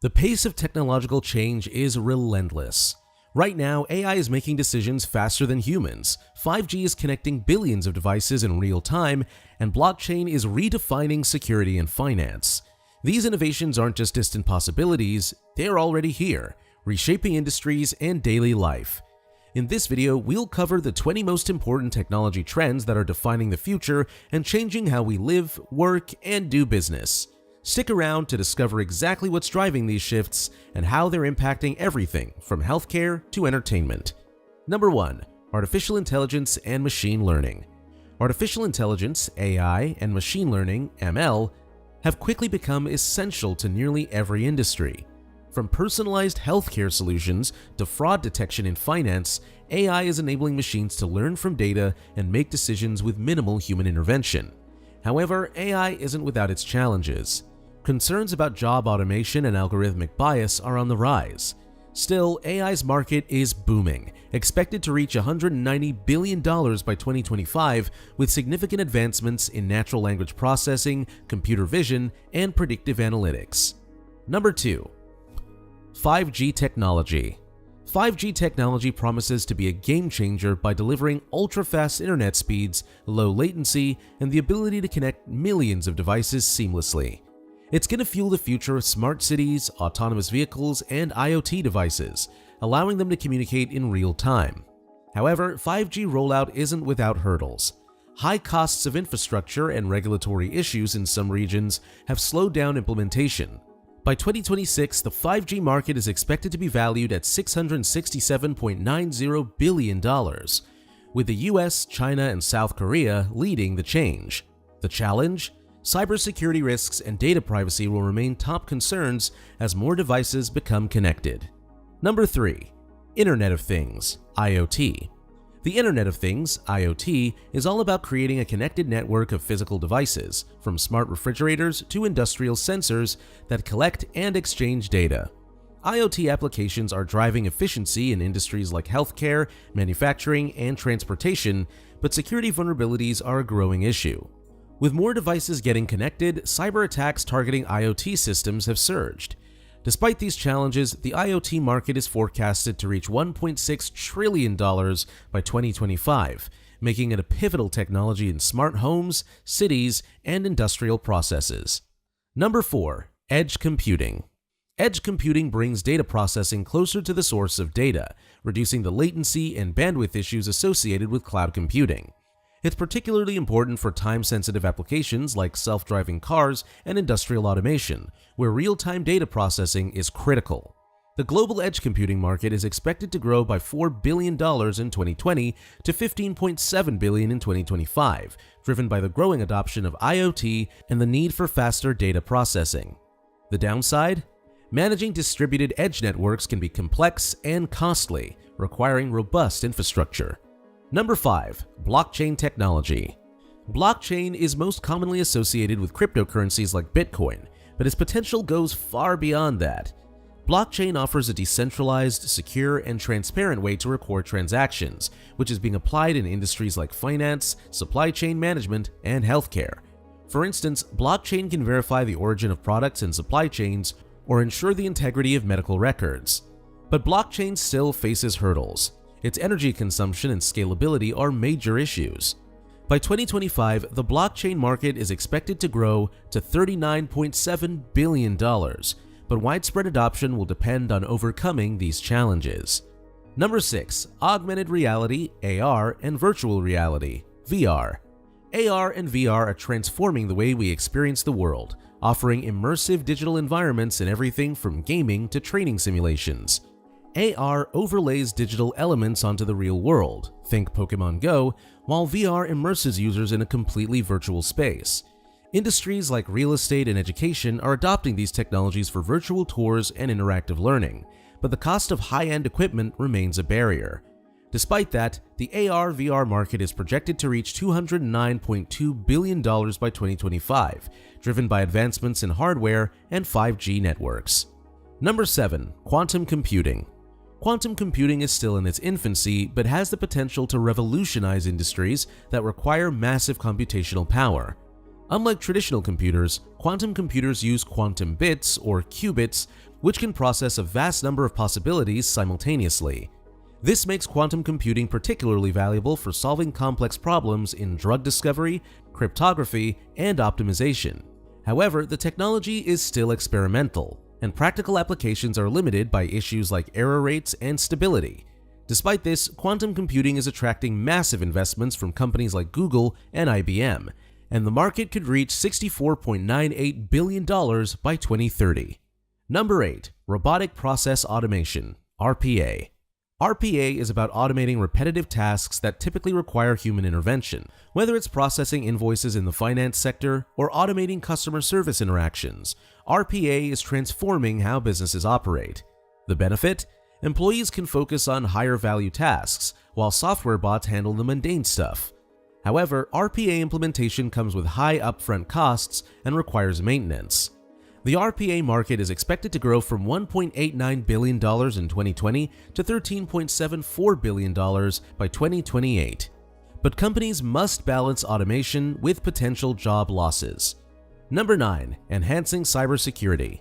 The pace of technological change is relentless. Right now, AI is making decisions faster than humans, 5G is connecting billions of devices in real time, and blockchain is redefining security and finance. These innovations aren't just distant possibilities, they're already here, reshaping industries and daily life. In this video, we'll cover the 20 most important technology trends that are defining the future and changing how we live, work, and do business. Stick around to discover exactly what's driving these shifts and how they're impacting everything from healthcare to entertainment. Number 1. Artificial intelligence and machine learning. Artificial intelligence, AI, and machine learning, ML, have quickly become essential to nearly every industry. From personalized healthcare solutions to fraud detection in finance, AI is enabling machines to learn from data and make decisions with minimal human intervention. However, AI isn't without its challenges. Concerns about job automation and algorithmic bias are on the rise. Still, AI's market is booming, expected to reach $190 billion by 2025 with significant advancements in natural language processing, computer vision, and predictive analytics. Number 2. 5G technology. 5G technology promises to be a game changer by delivering ultra-fast internet speeds, low latency, and the ability to connect millions of devices seamlessly. It's going to fuel the future of smart cities, autonomous vehicles, and IoT devices, allowing them to communicate in real time. However, 5G rollout isn't without hurdles. High costs of infrastructure and regulatory issues in some regions have slowed down implementation. By 2026, the 5G market is expected to be valued at $667.90 billion, with the US, China, and South Korea leading the change. The challenge? Cybersecurity risks and data privacy will remain top concerns as more devices become connected. Number 3. Internet of Things, IoT. The Internet of Things, IoT, is all about creating a connected network of physical devices, from smart refrigerators to industrial sensors that collect and exchange data. IoT applications are driving efficiency in industries like healthcare, manufacturing, and transportation, but security vulnerabilities are a growing issue. With more devices getting connected, cyber attacks targeting IoT systems have surged. Despite these challenges, the IoT market is forecasted to reach $1.6 trillion by 2025, making it a pivotal technology in smart homes, cities, and industrial processes. Number 4. Edge computing. Edge computing brings data processing closer to the source of data, reducing the latency and bandwidth issues associated with cloud computing. It's particularly important for time-sensitive applications like self-driving cars and industrial automation, where real-time data processing is critical. The global edge computing market is expected to grow by $4 billion in 2020 to $15.7 billion in 2025, driven by the growing adoption of IoT and the need for faster data processing. The downside? Managing distributed edge networks can be complex and costly, requiring robust infrastructure. Number 5. Blockchain technology. Blockchain is most commonly associated with cryptocurrencies like Bitcoin, but its potential goes far beyond that. Blockchain offers a decentralized, secure, and transparent way to record transactions, which is being applied in industries like finance, supply chain management, and healthcare. For instance, blockchain can verify the origin of products and supply chains or ensure the integrity of medical records. But blockchain still faces hurdles. Its energy consumption and scalability are major issues. By 2025, the blockchain market is expected to grow to $39.7 billion, but widespread adoption will depend on overcoming these challenges. Number 6. Augmented reality, AR, and virtual reality, VR. AR and VR are transforming the way we experience the world, offering immersive digital environments in everything from gaming to training simulations. AR overlays digital elements onto the real world, think Pokemon Go, while VR immerses users in a completely virtual space. Industries like real estate and education are adopting these technologies for virtual tours and interactive learning, but the cost of high-end equipment remains a barrier. Despite that, the AR/VR market is projected to reach $209.2 billion by 2025, driven by advancements in hardware and 5G networks. Number 7. Quantum computing. Quantum computing is still in its infancy, but has the potential to revolutionize industries that require massive computational power. Unlike traditional computers, quantum computers use quantum bits, or qubits, which can process a vast number of possibilities simultaneously. This makes quantum computing particularly valuable for solving complex problems in drug discovery, cryptography, and optimization. However, the technology is still experimental, and practical applications are limited by issues like error rates and stability. Despite this, quantum computing is attracting massive investments from companies like Google and IBM, and the market could reach $64.98 billion by 2030. Number 8. Robotic Process Automation, RPA. RPA is about automating repetitive tasks that typically require human intervention, whether it's processing invoices in the finance sector or automating customer service interactions. RPA is transforming how businesses operate. The benefit? Employees can focus on higher value tasks, while software bots handle the mundane stuff. However, RPA implementation comes with high upfront costs and requires maintenance. The RPA market is expected to grow from $1.89 billion in 2020 to $13.74 billion by 2028. But companies must balance automation with potential job losses. Number 9. Enhancing cybersecurity.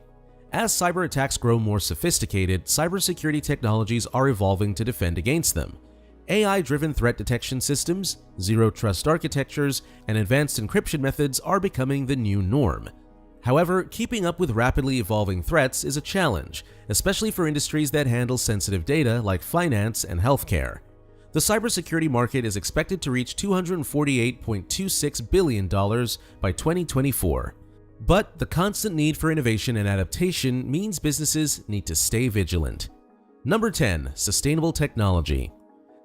As cyber attacks grow more sophisticated, cybersecurity technologies are evolving to defend against them. AI-driven threat detection systems, zero-trust architectures, and advanced encryption methods are becoming the new norm. However, keeping up with rapidly evolving threats is a challenge, especially for industries that handle sensitive data like finance and healthcare. The cybersecurity market is expected to reach $248.26 billion by 2024. But the constant need for innovation and adaptation means businesses need to stay vigilant. Number 10. Sustainable technology.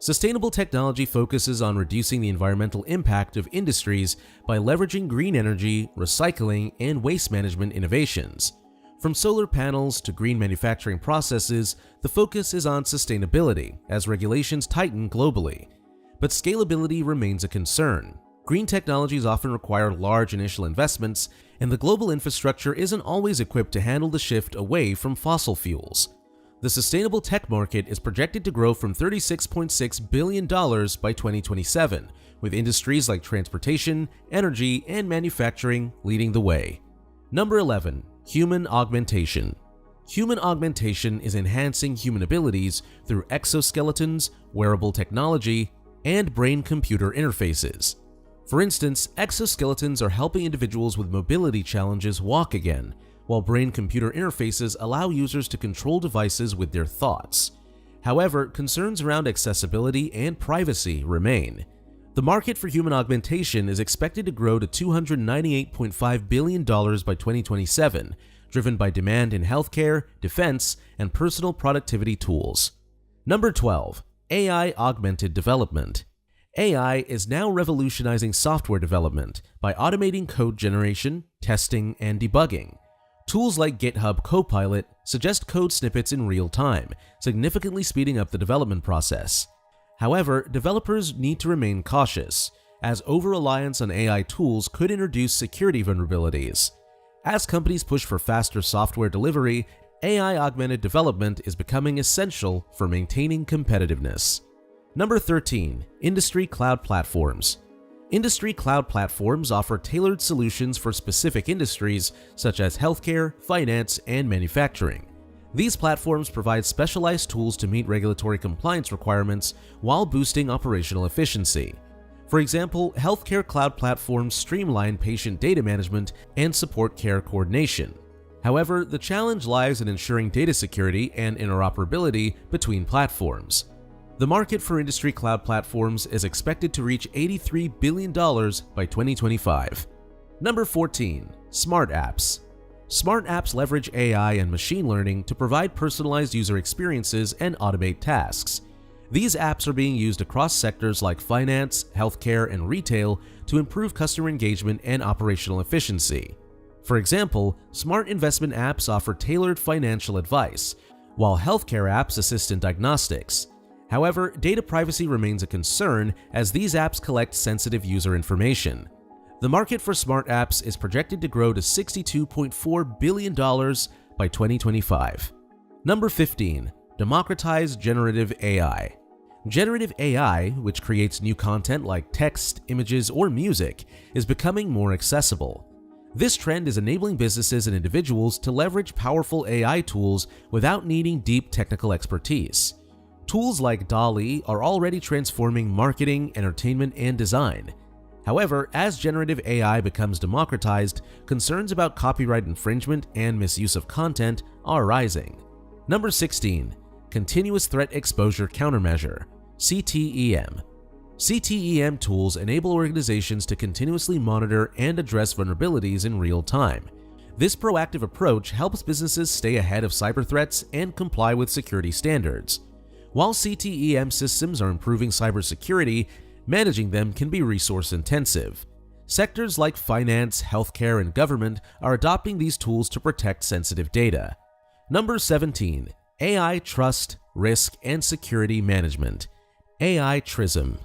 Sustainable technology focuses on reducing the environmental impact of industries by leveraging green energy, recycling, and waste management innovations. From solar panels to green manufacturing processes, the focus is on sustainability as regulations tighten globally. But scalability remains a concern. Green technologies often require large initial investments, and the global infrastructure isn't always equipped to handle the shift away from fossil fuels. The sustainable tech market is projected to grow from $36.6 billion by 2027, with industries like transportation, energy, and manufacturing leading the way. Number 11. Human augmentation. Human augmentation is enhancing human abilities through exoskeletons, wearable technology, and brain-computer interfaces. For instance, exoskeletons are helping individuals with mobility challenges walk again, while brain-computer interfaces allow users to control devices with their thoughts. However, concerns around accessibility and privacy remain. The market for human augmentation is expected to grow to $298.5 billion by 2027, driven by demand in healthcare, defense, and personal productivity tools. Number 12. AI-augmented development. AI is now revolutionizing software development by automating code generation, testing, and debugging. Tools like GitHub Copilot suggest code snippets in real time, significantly speeding up the development process. However, developers need to remain cautious, as over-reliance on AI tools could introduce security vulnerabilities. As companies push for faster software delivery, AI-augmented development is becoming essential for maintaining competitiveness. Number 13. Industry cloud platforms. Industry cloud platforms offer tailored solutions for specific industries such as healthcare, finance, and manufacturing. These platforms provide specialized tools to meet regulatory compliance requirements while boosting operational efficiency. For example, healthcare cloud platforms streamline patient data management and support care coordination. However, the challenge lies in ensuring data security and interoperability between platforms. The market for industry cloud platforms is expected to reach $83 billion by 2025. Number 14. Smart apps. Smart apps leverage AI and machine learning to provide personalized user experiences and automate tasks. These apps are being used across sectors like finance, healthcare, and retail to improve customer engagement and operational efficiency. For example, smart investment apps offer tailored financial advice, while healthcare apps assist in diagnostics. However, data privacy remains a concern as these apps collect sensitive user information. The market for smart apps is projected to grow to $62.4 billion by 2025. Number 15. Democratize generative AI. Generative AI, which creates new content like text, images, or music, is becoming more accessible. This trend is enabling businesses and individuals to leverage powerful AI tools without needing deep technical expertise. Tools like DALL-E are already transforming marketing, entertainment, and design. However, as generative AI becomes democratized, concerns about copyright infringement and misuse of content are rising. Number 16. Continuous Threat Exposure Countermeasure, CTEM. CTEM tools enable organizations to continuously monitor and address vulnerabilities in real time. This proactive approach helps businesses stay ahead of cyber threats and comply with security standards. While CTEM systems are improving cybersecurity, managing them can be resource-intensive. Sectors like finance, healthcare, and government are adopting these tools to protect sensitive data. Number 17. AI Trust, Risk, and Security Management, AI TRISM.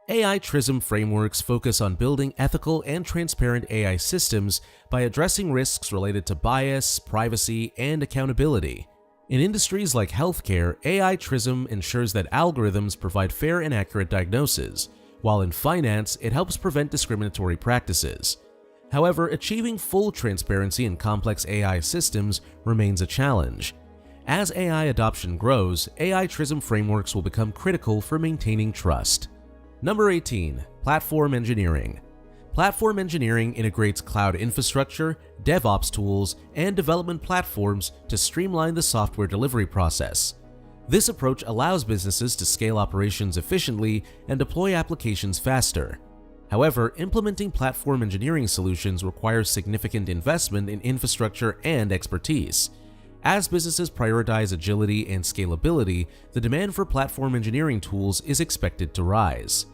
AI TRISM frameworks focus on building ethical and transparent AI systems by addressing risks related to bias, privacy, and accountability. In industries like healthcare, AI TRISM ensures that algorithms provide fair and accurate diagnoses, while in finance, it helps prevent discriminatory practices. However, achieving full transparency in complex AI systems remains a challenge. As AI adoption grows, AI TRISM frameworks will become critical for maintaining trust. Number 18. Platform Engineering. Platform engineering integrates cloud infrastructure, DevOps tools, and development platforms to streamline the software delivery process. This approach allows businesses to scale operations efficiently and deploy applications faster. However, implementing platform engineering solutions requires significant investment in infrastructure and expertise. As businesses prioritize agility and scalability, the demand for platform engineering tools is expected to rise.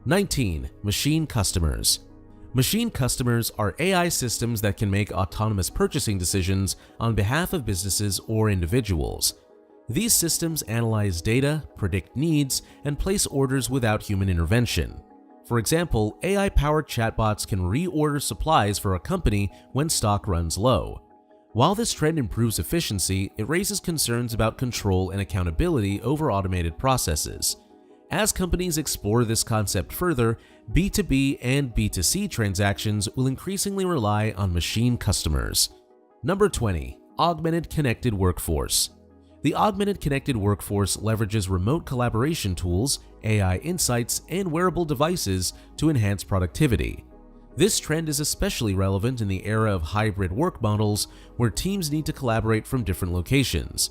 19. Machine Customers. Machine customers are AI systems that can make autonomous purchasing decisions on behalf of businesses or individuals. These systems analyze data, predict needs, and place orders without human intervention. For example, AI-powered chatbots can reorder supplies for a company when stock runs low. While this trend improves efficiency, it raises concerns about control and accountability over automated processes. As companies explore this concept further, B2B and B2C transactions will increasingly rely on machine customers. Number 20. Augmented Connected Workforce. The augmented connected workforce leverages remote collaboration tools, AI insights, and wearable devices to enhance productivity. This trend is especially relevant in the era of hybrid work models where teams need to collaborate from different locations.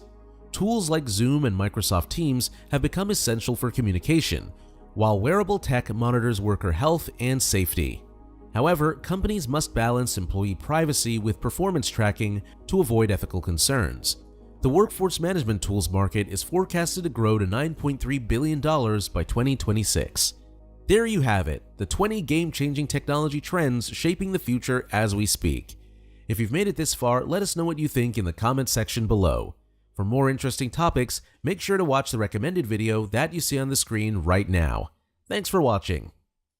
Tools like Zoom and Microsoft Teams have become essential for communication, while wearable tech monitors worker health and safety. However, companies must balance employee privacy with performance tracking to avoid ethical concerns. The workforce management tools market is forecasted to grow to $9.3 billion by 2026. There you have it, the 20 game-changing technology trends shaping the future as we speak. If you've made it this far, let us know what you think in the comment section below. For more interesting topics, make sure to watch the recommended video that you see on the screen right now. Thanks for watching.